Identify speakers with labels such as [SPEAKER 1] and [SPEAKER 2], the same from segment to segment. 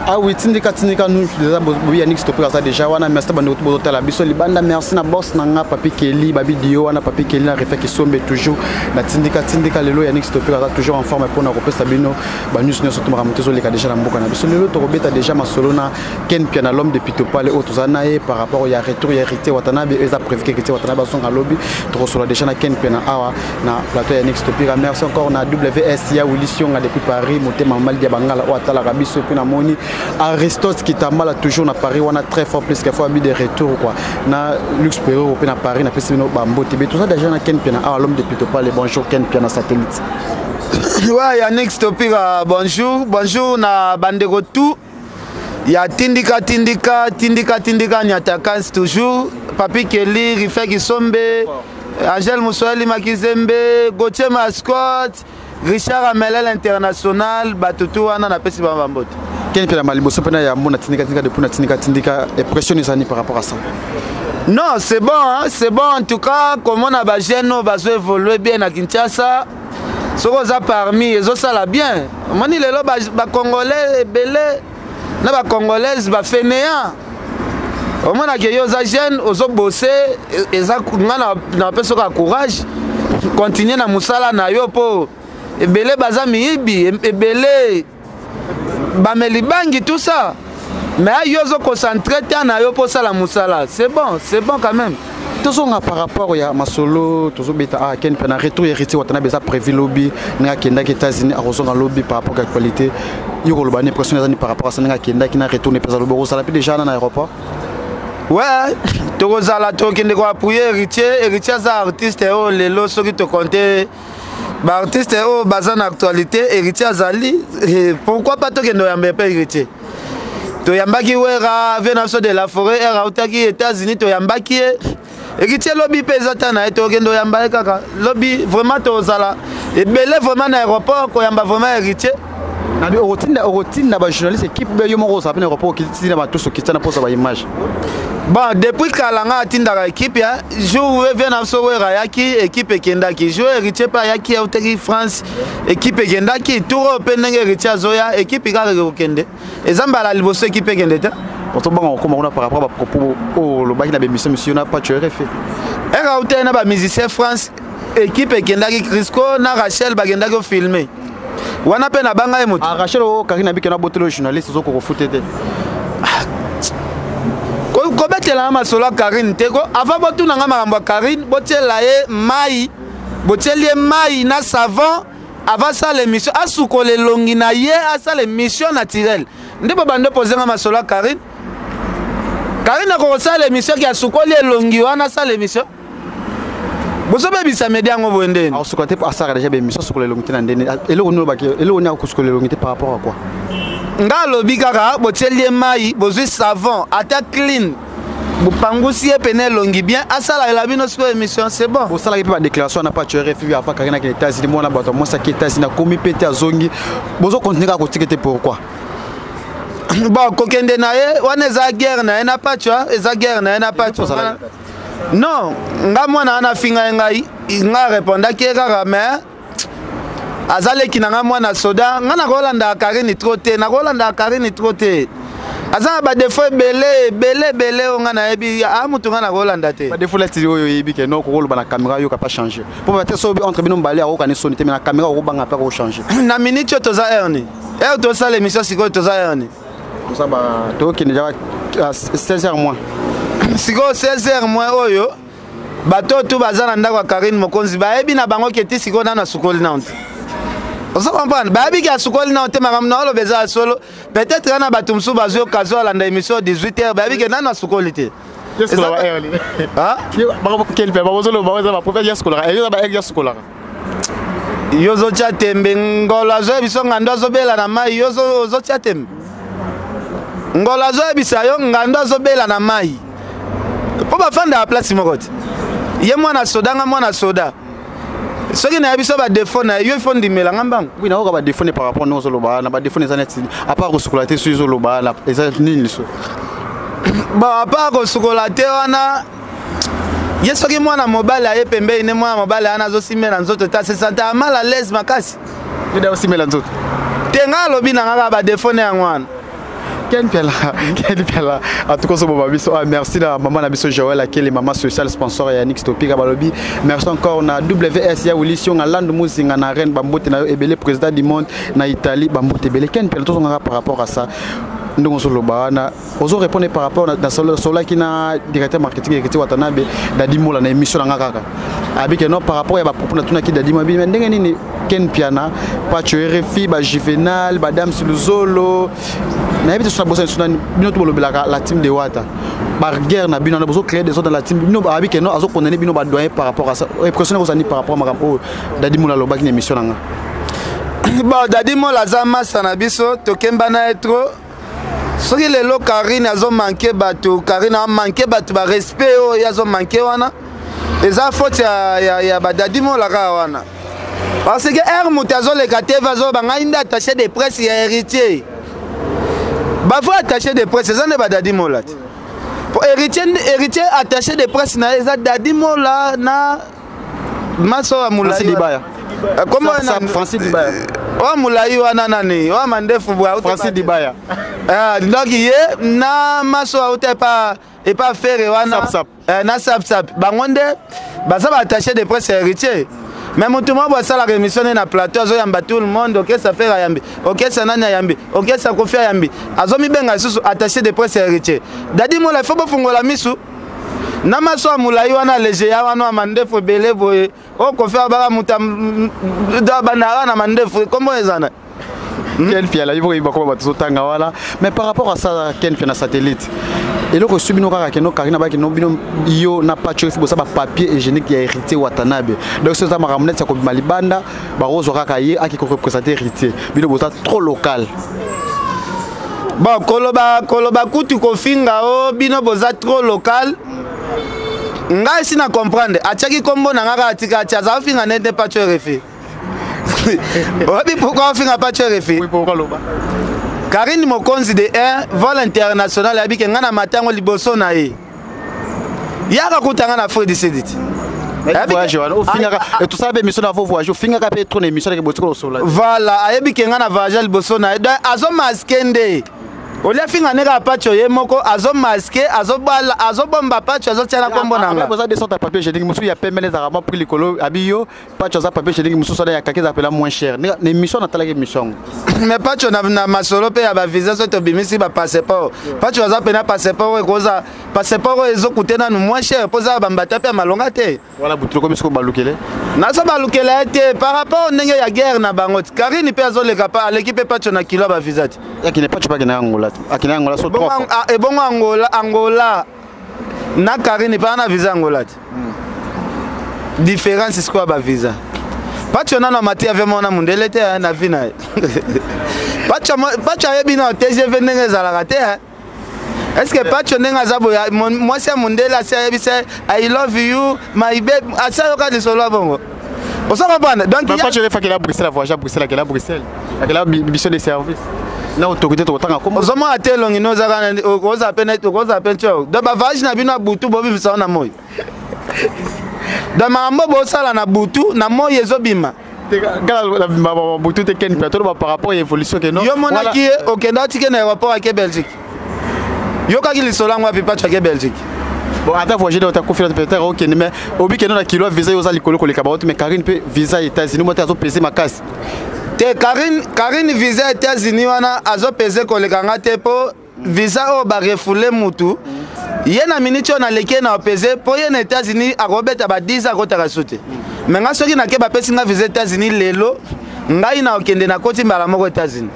[SPEAKER 1] Ah oui, tindika nous déjà Yannick Stopper ça déjà wana merci bande boto la biso libanda merci na boss nanga papi Kelly ba vidéo wana papi Kelly na refait qui sombe toujours na tindika lelo Yannick Stopper ça toujours en forme pour na repesa bino ba news ne surtout ramonter zo leka déjà na mboka na biso lelo to robeta déjà masolona Ken Piana l'homme de Pitopale au tozana par rapport au retour hérité Watanabe eza prévu que hérité Watanabe son à lobby to reçoit déjà na Ken Piana awa na plateau Yannick Stopper merci encore na WS ya Willision a depuis Paris motema mal dia bangala o atala rabiso puis na moni Aristos qui t'a mal toujours na Paris on a très fort plus qu'il faut habiter de retour quoi na Lux Pero au na Paris na pesino bambo tebe tout ça déjà na Ken Piana l'homme de Pitopale bonjour Ken Piana satellite.
[SPEAKER 2] Ouais Yannick Stopper bonjour na bandeko tout ya tindika nyatakas toujours papi Kelly Rifek Isombe Angel Moussoali Makizembe Gauthier Mascot Richard Amelel international batutu wana na pesi bambote
[SPEAKER 1] Ken Piana maliboso pena ya mona tindika depuis na tindika pression izani par rapport à ça.
[SPEAKER 2] Non, c'est bon hein? C'est bon en tout cas comme on a ba jeune va évoluer bien à Kinshasa. Soko za parmi ezo sala bien. Moni lelo ba congolais belé na ba congolaise ba fainéant. Au moins que yo za jeune ozo bosser eza ngana na peso ka courage continuer na musala na yo po ebele baza miibi ebele bamelibangi tout ça mais yo zo concentrer na yo po sala musala c'est bon quand même.
[SPEAKER 1] Tozonga par rapport ya masolo tozobeta Ken Piana retour hérité Watanabe ça prévu lobby nga kenda aux États-Unis a rejoindre lobby par rapport à la qualité yo lo bane pression par rapport à ça nga kenda qui na retourner pas lobby ça depuis déjà dans aéroport.
[SPEAKER 2] Ouais tozala tokende ko appuyer héritier za artiste o lelo soki to compter ba artiste o bazana actualité héritier azali pourquoi pas tokende yamba pe héritier to yambaki wera venance de la forêt era utaki États-Unis to yambaki héritier lobby pezata na to kendo yamba kaka lobby vraiment tozala et belé vraiment na aéroport ko yamba vraiment héritier
[SPEAKER 1] na bi routine ba journaliste équipe be yo moko ça pe na aéroport qui tina ba tous qui tina pour sa ba image.
[SPEAKER 2] Bon, depuis Kalanga atindaka équipe ya jour vient na so wera yaki équipe kendaki jour héritier pa yaki ya utaki France équipe kendaki tour penenge héritier zoya équipe ka kende ezamba la liboso équipe kende ta
[SPEAKER 1] auto bango comment on a par rapport à propos au le baki na be monsieur na pas tu refait
[SPEAKER 2] era utaki na ba musicien France équipe kendaki Crisco na Rachel bagendaki filmer wana pe na banga emoto
[SPEAKER 1] Rachel o Karina biki na botelo journaliste zo ko foutete
[SPEAKER 2] kobetela masolo Karine teko avant botuna nga makambo Karine botela ye mai botelie mai na savon avant ça l'émission asukole longi na ye asa l'émission naturelle ndebo bande poser nga masolo Karine ko sa l'émission ki asukole longi wana sa l'émission bosobe bisa media ngo bondene
[SPEAKER 1] asukole te asara déjà be émission asukole longi na ndene elo no baki elo ni akusukole longi te par rapport à quoi
[SPEAKER 2] nga lobi kaka botelie mai bozui savon ata clean bupangusi pene longi bien asala la bino sur émission c'est bon
[SPEAKER 1] au salaire pas déclaration n'a pas tu refus à pas Karina qui États-Unis moi na bato moi ça qui États-Unis na komi pété à zongi bozo continuer à continuer pourquoi
[SPEAKER 2] bon kokende na ye wana za guerre na na pas tu vois eza guerre na pas tu vois non nga mwana na finga ngai nga répondre ki kaka mais azaleki na nga mwana soda nga na kolanda Karine trop te azana ba défaut belé on na ebi amutu nga na kolanda te
[SPEAKER 1] ba défaut la tiri oyo yebi ke no ko ba na caméra yo ka pas changer pour peut-être so entre bino mbali a ko ka ni sonité mais na caméra ko banga pa ko changer
[SPEAKER 2] na minute to za erni to ça l'émission siko to za erni
[SPEAKER 1] pour ça ba to ki déjà 16h moins
[SPEAKER 2] siko 16h moins oyo bato tout bazana ndako Karine Mokonzi ba ebi na bango keti siko na sukoli na onte. Vous comprenez? Babi qui a soukoli na hotel maram na beza solo. Peut-être na batumsu bazo occasion la émission 18h babi qui na soukoli te.
[SPEAKER 1] Qu'est-ce que la early? Ah? Ba quel pe ba bozolo ba za ba professeur scolaire. Yo ba ex scolaire.
[SPEAKER 2] Yo zo cha tembe ngola zo biso ngando zo bela na mai yo zo cha tembe. Ngola zo bisa yo ngando zo bela na mai. Po ba fanda place mokoti. Ye mwana soda nga mwana soda. Ce qui n'a pas de défaut, il faut dire que
[SPEAKER 1] oui, il y a des défauts par rapport à nos Zoloba, il y a des défauts à part le chocolat sur Zoloba, les autres.
[SPEAKER 2] Bon, à part le chocolat, il y a ce qui est mobile, il y a pembe, il y a mobile, il y a aussi mal en autres, ça sent mal à l'aise, ma casse.
[SPEAKER 1] Il y a aussi mal en autres.
[SPEAKER 2] Tenga lobi na ngaba défaut na ngwan.
[SPEAKER 1] Ken Piala en tout cas merci à maman Nabiso Joël qui est maman social sponsor ya Nix Topic balobi merci encore na WS ya Wilison à Land Musinga na Rennes Bambote na ebele président du monde na Italie Bambote belé Ken Piala tout par rapport à ça ndongo solo bana ozo répondre par rapport à solo qui na directeur marketing qui Watanabe Dadi Mola na émission nga kaka abi que non par rapport à ba propos na tuna ki Dadi Mola ndenge nini Ken Piana Pacho RFI ba Juvenal Madame Siluzolo na habite sur la bosse sur bino to la team de Wata par guerre na bino na bozo créer des autres dans la team bino abi que non azo condamner bino ba doyen par rapport à ça impressionné aux années par rapport à makambo Dadi Mola loba ki émission nga
[SPEAKER 2] bon Dadi Mola zama sana biso to kemba na etro soki lelo Karine azo manquer bato Karine a manquer bato ba respect o yazo manquer wana eza faute ya ba Dadi Mola ka wana parce que Hermout azo le kateva zo banga inda attaché de presse ya héritier ba faut attaché de presse ça ne ba Dadi Mola pour héritier attaché de presse na eza Dadi Mola na maso wa Moulayi Dibaya comment
[SPEAKER 1] Francis Dibaya
[SPEAKER 2] wa Moulayi wana nani wa mandefu bwa
[SPEAKER 1] Francis Dibaya
[SPEAKER 2] donc ye na maso wa utepa et pas faire wana na sap bangonde baza ba attaché de presse héritier mais mon tout le monde voit ça la rémission na plateau azo yamba tout le monde OK ça fait yambi OK ça nanya yambi OK ça kofi yambi azo mi benga susu attaché de presse héritier Dadi Mola faut pas fungola misu na maso Moulayi wana léger ya wana mandefu belé boye o kofi abara muta da banara na mandefu comment ezana
[SPEAKER 1] Ken Piala il faut bakoma batotanga wala mais par rapport à ça Ken Piala satellite et le reçu bino kaka keno Karina ba keno bino yo na patcho fibo ça ba papier hygiénique ya héritier Watanabe donc c'est ça maramnet ça ko malibanda ba rozo kaka ye aki ko représenter héritier bino bota trop local
[SPEAKER 2] bon koloba kutu ko finga o bino boza trop local ngai sina comprendre achaki kombo na ngaka atika acha za finga nete patcho refi obi pourquoi finga patcho refi
[SPEAKER 1] oui pourquoi loba
[SPEAKER 2] Karine Mokonzi de vol international abike ngana matango liboso na ye yaka kutanga na Fred Sedit
[SPEAKER 1] voyage au finga et tout ça be mission na voyage au finga ka pe trop émission ke botiko sola
[SPEAKER 2] voilà ayebike ngana voyage liboso na ye azo maskende olia finga nega patcho ye moko azo masqué azo bomba patcho azo tiana kombo nanga
[SPEAKER 1] boza descente à papier génique musu ya pembe les arabes pris likolo abiyo patcho za papier génique musu soda ya kakeza appela moins cher ne mission na talaki mission
[SPEAKER 2] mais patcho na masolo pe ya ba visa so to bimisi ba passeport patcho za pena passeport koza passeport ezo kutena no moins cher poza ba mbata pe malonga te
[SPEAKER 1] voilà butulo comme ce balukele
[SPEAKER 2] na so balukele te par rapport ndenge ya guerre na bango Karine pe azo le kapa l'équipe patcho na kilo ba visa te
[SPEAKER 1] yakine patcho pa kena Angola akina Angola so trop
[SPEAKER 2] et bon Angola na Karine pa na visa Angola différence c'est quoi ba visa patcho na mati avec mon mundele te na vina patcho yebi na TGV ndenge za la te est-ce que patcho ndenge za boya moi c'est mundele c'est yebi c'est I love you my baby asa yoka de solo bongo on s'en va donc
[SPEAKER 1] patcho le fa que la Bruxelles voyage à Bruxelles que la Bruxelles que la mission de service na autorité to tanga comme
[SPEAKER 2] ozomo atelongi no zaka oza penet oza pencho do ba vage na bino butu bobi bisa na moyi da mambo bo sala na butu na moyi ezobima
[SPEAKER 1] gala la butu te Ken Piala par rapport à évolution que non
[SPEAKER 2] yo monaki okenda tike na aéroport à Belgique yo kaki lisola ngwa pipa tshake Belgique
[SPEAKER 1] bon attends voyager dans ta confiance peut-être OK mais obi que non na kilo visa yo za likolo ko le kabao mais Karine pe visa États-Unis mo ta zo peser ma casse
[SPEAKER 2] te Karine visa États-Unis wana azo peser koleka ngate po visa o ba refoule mutu ye na minute on a leke na peser po ye na États-Unis a robeta ba 10 ko takasute mais nga soki na ke ba pesi nga visa États-Unis lelo ngai na okende na koti mbala moko États-Unis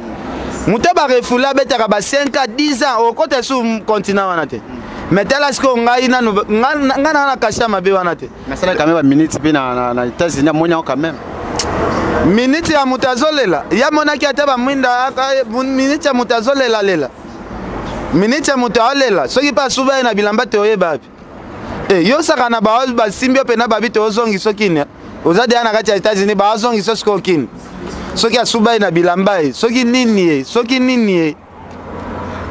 [SPEAKER 2] mutu ba refoule abeta ba 5 à 10 ans o kote su continent wana te mais tela sko ngai na nga na kasha mabe wana te
[SPEAKER 1] mais ça quand même ba minute pe na États-Unis monya quand même
[SPEAKER 2] minute ya mutazolela ya monaki ataba mwinda minute ya mutazolela lela minute ya mutazolela soki pa suba na bilamba te oyeba api yo saka na baol basimbio pena babite ozongi sokini ozade ana kati ya États-Unis ba ozongi sokini soki asuba na bilamba soki nini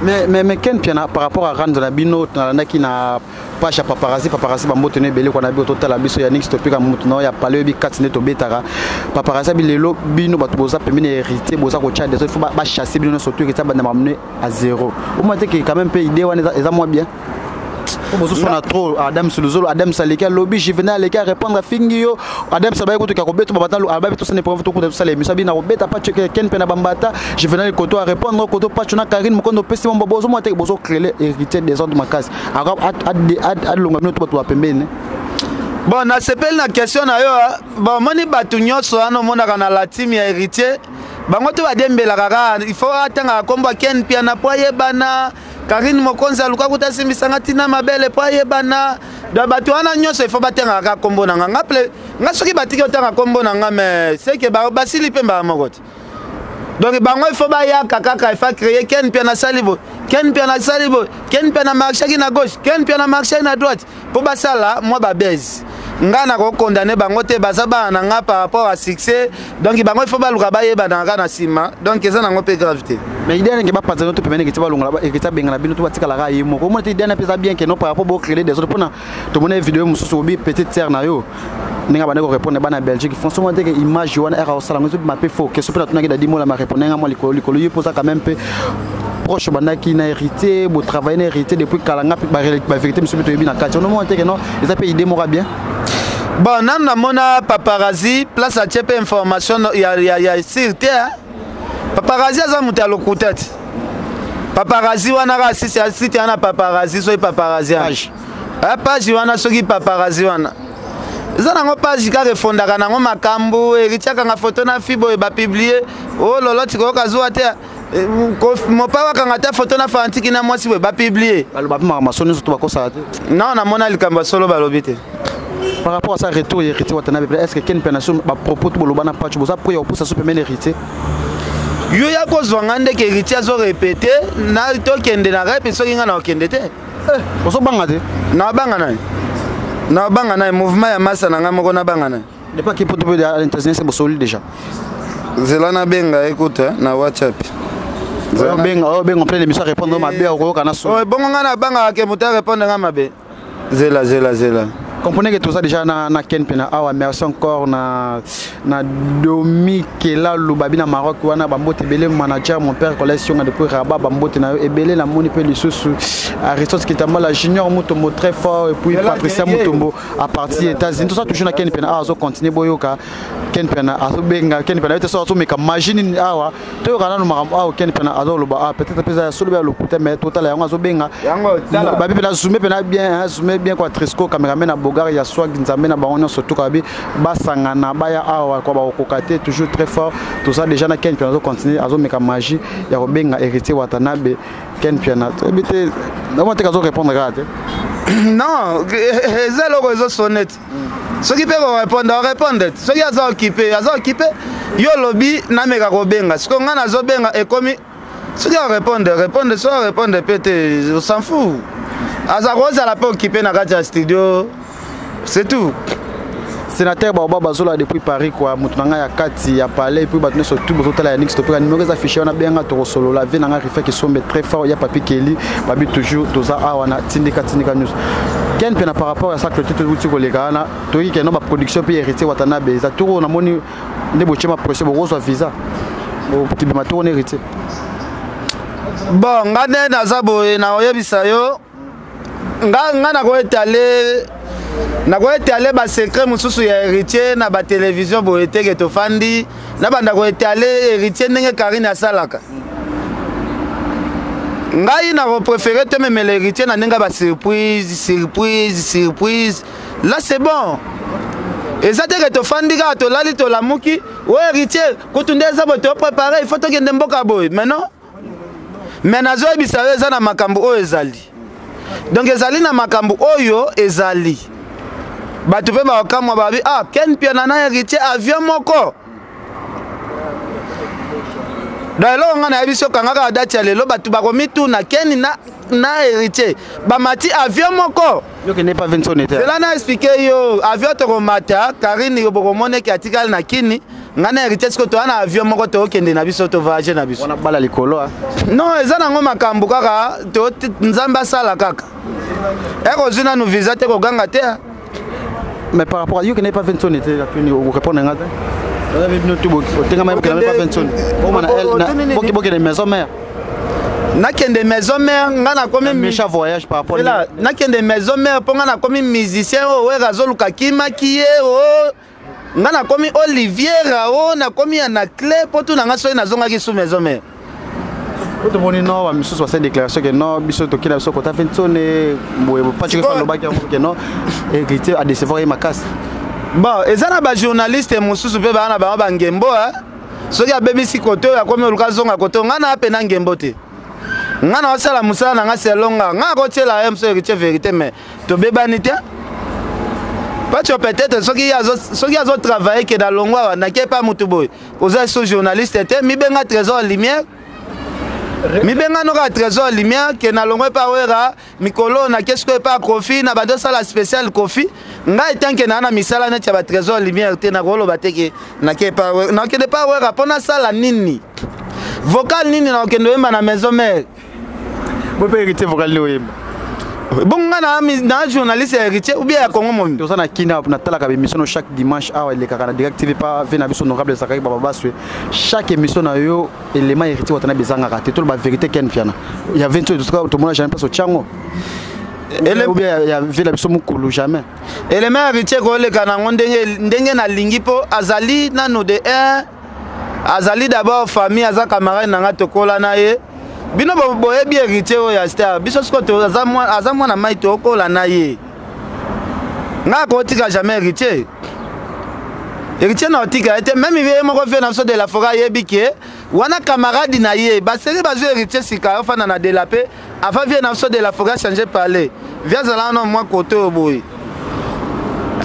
[SPEAKER 1] Mais Ken Piana par rapport à Rand Nabino qui na page paparazzi bambote ne belé qu'on a bi total biso Yannick Stopé comme mutuno ya palé bi 4 neto betara paparazzi bi lelo bino batu boza pemene hérité boza ko tchade il faut ba chasser bino surtout que ça ba m'amener à zéro au moins que quand même peu idée wana eza moins bien bozo sona trop Adam Suluzolo Adam Saleka lobby Juvenal les gars répondre à Fingio Adam Sabay ko to ka kobeto babata alba to sene preuve to ko to sale misabi na robeta pa checker Ken Piana bambata Juvenal ko to répondre ko to pa chuna Karine Mokondo pesi mo bozo mo te bozo créer hérité des ordres makasi ad longa mino to to pembene.
[SPEAKER 2] Bon na sepel na question na yo bon moni batu nyonso ano mona kana la team ya héritier bango to badembela kaka il faut atanga komba Ken Piana po yebana Karine Mokonza luka kuta simbisanga tina mabele po yebana da batu wana nyonso il faut batenga kaka kombo na nga ple nga soki batiki otanga kombo na nga mais c'est que basili pemba mokoti donc bango il faut ba ya kaka il faut créer Ken Piana salibo Ken Piana salibo Ken Piana marcher na gauche Ken Piana marcher na droite po basala moi ba baise nga na ko condamner bango te basaba na nga par rapport à succès donc bango il faut ba luka ba yeba na nga na sima donc eza na ngo pe gravité
[SPEAKER 1] mais idée n'est pas patron to pemene que tu vas longa et que tu benga na bino to batika la ra yimo ko mo te idée na pesa bien que non par rapport au créer des autres pona to mona vidéo mususu obi petite sœur na yo ninga bana ko répondre bana Belgique font souvent que image wana era au salon to ma pe faux que super tuna ki da dimo la ma répondre nga mo likolo yo posa quand même peu proche bana qui na hérité bo travailler na hérité depuis kalanga ba vérité monsieur to na kati on mo te que non ils appellent idée mora bien.
[SPEAKER 2] Bon nan na mona paparazzi place à chepe information ya sirte paparazzi aza muta lokutet paparazzi wana ka site ana paparazzi so paparazzi page wana soki paparazzi wana eza nango page ka refondaka nango makambo eritiaka nga photo na fibo ba publier oh lolo tiko kazwa te mopa wakanga ta photo na fantiki na mwasi ba publier
[SPEAKER 1] baloba ma masoni surtout bakosa te
[SPEAKER 2] non na mona likamba solo balobi te.
[SPEAKER 1] Par rapport à ça, retour hérité, est-ce que Ken Piana à propos de Bolobana Patch, vous avez pour ça se permet d'hériter?
[SPEAKER 2] Yo ya ko zwangande ke héritier azo répéter na to kende na rep so kinga na kende te.
[SPEAKER 1] Oso bangade.
[SPEAKER 2] Na bangana. Na bangana mouvement ya massa na ngamo na bangana.
[SPEAKER 1] Ne pas qui peut de l'internet c'est solide déjà.
[SPEAKER 2] Zelana benga écoute na WhatsApp.
[SPEAKER 1] Benga on plein l'émission répondre ma bé au kana so.
[SPEAKER 2] Oh bongo ngana banga ke muta répondre ngama be. Zela.
[SPEAKER 1] Comprenez que tout ça déjà na Ken Piana awa merci encore na Domi Kela Lubabi na Maroc wana bambote belé manager mon père collection depuis Rabat bambote na ebelé na moni pe lisusu Aristote Kitamba la junior Mutombo très fort et puis Patricia Mutombo à partir États-Unis tout ça toujours na Ken Piana azo continuer boyoka Ken Piana azo benga Ken Piana ça so meka machine awa to kana no makambo awa Ken Piana azo loba peut-être pesa solo ba lokuta mais total yango azo benga babi pe la zoomé bien quoi Trisco cameraman na Bogar ya swag nzambe na bango surtout kabi basangana baya awa kwa ba kokate toujours très fort tout ça déjà na Ken Piana azo continuer azo meka magie ya kobenga héritier Watanabe Ken Piana tobité non te kazo répondre grave
[SPEAKER 2] non zelo réseau sonnette ceux qui peuvent répondre ceux qui sont occupés yo lobby na meka kobenga ce qu'on a zo benga et comme ceux qui répondre soit répondre pété on s'en fout Azaro ça la pas occupé na radio studio c'est tout.
[SPEAKER 1] Sénateur Baoba Bazola depuis Paris quoi mutunanga ya kati ya palais puis batune surtout bozotala Yannick Stopé numéro za affiché on a bien to solo la vie nanga rifa qui sombe très fort ya Papi Kelly babi toujours toza awana tindika news Ken Piana par rapport à ça que tout outil kolega na to yi keno ba production puis héritier Watanabe za tour na moni ne bochema procès bozo visa au petit mato on héritier
[SPEAKER 2] bon ngane na zabo na oyebisa yo nga na ko étaler ba secret mususu ya héritier na ba télévision bo eteke to fandi na banda ko étaler héritier ndenge Karine asalaka ngai na ko préférer te même l'héritier na ndenge ba surprise là c'est bon et ça te to fandi ka to lali to lamuki o héritier kutunde za bo to préparer il faut to kende mboka boy mais non mais nazo ebisa eza na makambo o ezali donc ezali na makambo oyo ezali batu pe ba kamwa babi Ken Piana na héritier avion moko dalo ngana biso kangaka date ya lelo batu ba komitu na Ken na héritier ba mati avion moko
[SPEAKER 1] yo ke ne pas 20 sonete
[SPEAKER 2] cela na expliquer yo avion to mata Karine yo boko moneki atikal na kini ngana héritier siko to ana avion moko to okende na biso to voyager na biso
[SPEAKER 1] wana bala likolo
[SPEAKER 2] non eza nango makambo kaka to nzambe asala kaka ekozina nous visa te koganga te
[SPEAKER 1] mais par rapport à yo qui n'est pas 20 tonnes était vous répondre ngata vous avez bien tout tenga mai pas 20 tonnes on mana elle boki maison mère
[SPEAKER 2] nakende maison mère ngana comme
[SPEAKER 1] méchant voyage par rapport
[SPEAKER 2] là nakende maison mère ponga na comme musicien o razoluka kima kiye o ngana comme Olivier o na comme na clé poto na ngaso na zonga ki sous maison mère
[SPEAKER 1] tout le monde non va monsieur soit déclaration que non biso to kila so kota 20 tonnes boye pas tu faire le bac que non héritier a décevoir ma casse
[SPEAKER 2] bon ezana ba journaliste mususu pe bana ba ngembo soki abebisi koto ya komi oluka zonga koto ngana ape na ngembo te ngana osala musala na nga selonga nga kotiela ye mso héritier vérité mais tobebani te pas tu peut-être soki azo travailler que dans longwa na ke pas mutu boy oza so journaliste te mi benga trésor lumière mi benga no ka trésor lumière que na longwa pa wera mikolo na qu'est-ce que pas Kofi na bado sala spécial Kofi nga etanke na misala na ba trésor lumière te na kolo bateke na ke pa na ke pas wera pona sala nini vocal nini na okendo yemba na maison mère
[SPEAKER 1] bo pe héritier vocal le yemba
[SPEAKER 2] bon na journaliste héritier ou bien à Congo mon
[SPEAKER 1] to sana kina na tala ka émission chaque dimanche awa le kaka na direct TV pas vena biso honorable Zakari Baba Baswe chaque émission na yo élément héritier watana bezanga raté tout la vérité ken piana il y a 20 tout cas tout le monde jamais pas au chango ou bien il y a vela biso mukulu jamais
[SPEAKER 2] élément héritier ko le kana ndenge na lingi po azali nano de un azali d'abord famille aza camarade nanga tokola na ye bino boye bien héritier o ya star biso siko to aza mwana mai to kola na ye nga ko tika jamais héritier na tika était même il moko fait na so de la forêt yebike wana camarade na ye ba seri ba zo héritier sika fa na de la paix avant vient na so de la forêt changer parler vient là non moi côté boy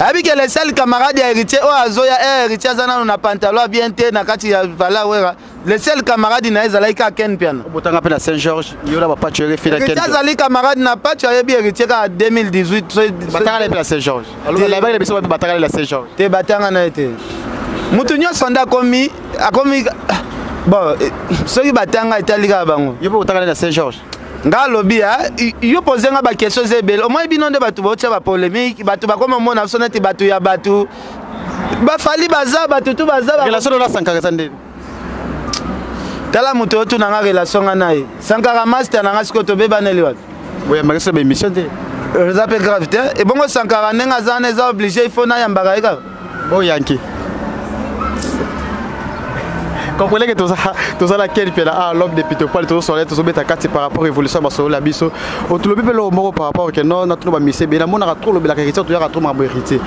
[SPEAKER 2] abike le seul camarade ya héritier o azoya héritier azana na pantalon bien te na kati ya vala wera le seul camarade na ezala ka ken piano
[SPEAKER 1] botanga pe na Saint-Georges yola ba patuer fila ken
[SPEAKER 2] ezali camarade na patuer bien héritier ka 2018
[SPEAKER 1] batanga la Saint-Georges alors la bague biso batanga la Saint-Georges
[SPEAKER 2] te batanga na ete mutu nyonso nda akomi bon soki batanga etalika bango
[SPEAKER 1] yo botanga na Saint-Georges
[SPEAKER 2] nga lobi yo poser nga ba question zebel au moins bino nde batu botia ba polémique batu ba comme mona sonete batu ya batu ba fali baza batu tu baza
[SPEAKER 1] relation na Sankara sande
[SPEAKER 2] tala muto tu na nga relation nga nae Sankara master na nga siko to bebaneli wapi
[SPEAKER 1] oui mais c'est une mission te
[SPEAKER 2] ça peut grave te et bongo Sankara nenga zane za obligé il faut na yambaka eka
[SPEAKER 1] bon yanki comprenez que tout ça la quel puis là l'homme de Peter Paul tout ça tout beta kati par rapport à l'évolution basolo la biso au tout le bébé le mot par rapport que non na tout ba misé bien mon na trop le bela héritier tout ya trop ma héritier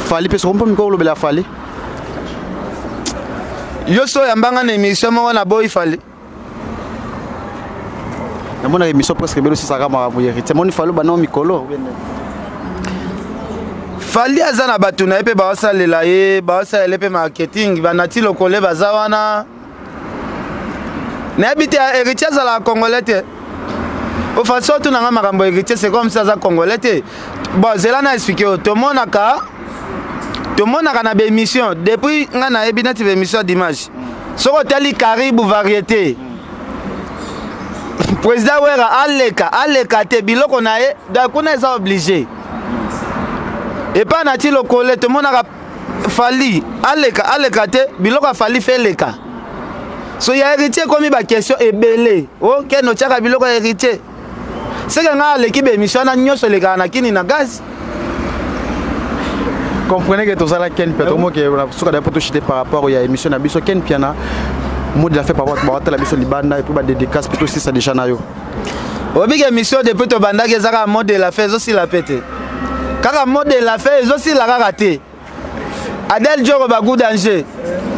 [SPEAKER 1] fali parce qu'on peut me le bela fali
[SPEAKER 2] yo so yambanga na émission mo na boy fali
[SPEAKER 1] na mon émission presque belo si ça ma héritier mon falo ba non mikolo
[SPEAKER 2] fali azana batu na epe ba salela ye ba salela pe marketing banati lokole bazawana na habite héritier à la congolais te au façon tout na makambo héritier c'est comme ça za congolais te bon zela na expliquer to monaka na be émission depuis ngana ebinati be émission d'image soko tali karibu variété président wera aleka te biloko na ye da kuna eza obligé et pas na ti lokole to monaka fali aleka te biloko fali fait leka so ya héritier comme ba question ebele OK no tiaka biloko héritier c'est que nga l'équipe émission na nyoso leka na kini na gaz
[SPEAKER 1] comprenez que tout ça là ken peut mo que suka da poto chité par rapport à émission na biso ken piana mode la fait par rapport à la biso libanda et puis ba dédicace plutôt si ça déjà na yo
[SPEAKER 2] obike émission depuis to banda ke zaka mode la fait aussi la pété kaka mode la fait aussi la raté Adel Djoro bagou danger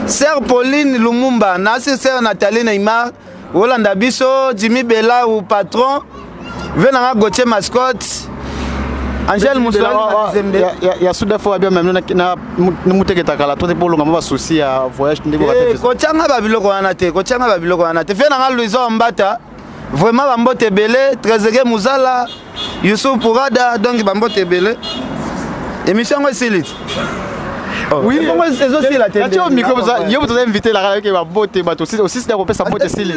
[SPEAKER 2] Sœur Pauline Lumumba, Nassi Sœur Nathalie Neymar, Rolanda Bisso, Jimmy Bella ou patron, Venanga Gauthier Mascotte, Angèle Moussa.
[SPEAKER 1] Il y a soudain fois bien même na muteke takala toi pour longa souci à voyage ndeko
[SPEAKER 2] raté. Kochanga babiloko anate, kochanga babiloko anate. Venanga Louison Mbata, vraiment bambote belé, Trésorier Mouzala, Youssouf Pourada, donc bambote belé. Émission moi Silit.
[SPEAKER 1] Oui,
[SPEAKER 2] c'est aussi la télé.
[SPEAKER 1] Tu as micro yo vous invité la radio qui va botter bateau aussi c'est qu'on peut sa botter
[SPEAKER 2] Sili.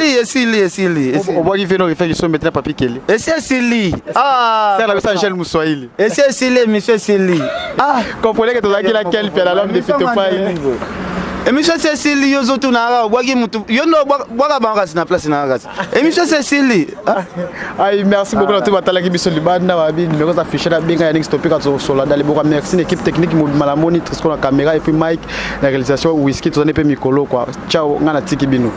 [SPEAKER 1] On voit qu'il fait nos réflexions sont maintenant papier Kelly.
[SPEAKER 2] Et c'est Sili. Ah,
[SPEAKER 1] c'est la personne Angel Moussoili.
[SPEAKER 2] Et c'est Sili, monsieur Sili. Ah,
[SPEAKER 1] comprenez que tu as laquelle puis la langue de fête pas.
[SPEAKER 2] Et monsieur Cécile, yo zotu na wagi mutu. Yo no waga bangasi na place na ngasi. Et monsieur Cécile.
[SPEAKER 1] Ay, merci beaucoup à tout batala qui biso libanda wabi numéro affiché na benga Yannick Stopé quand sur la dali beaucoup merci l'équipe technique Malamoni Trisco la caméra et puis Mike la réalisation Whisky tout ça n'est pas Mikolo quoi. Ciao ngana tiki bino.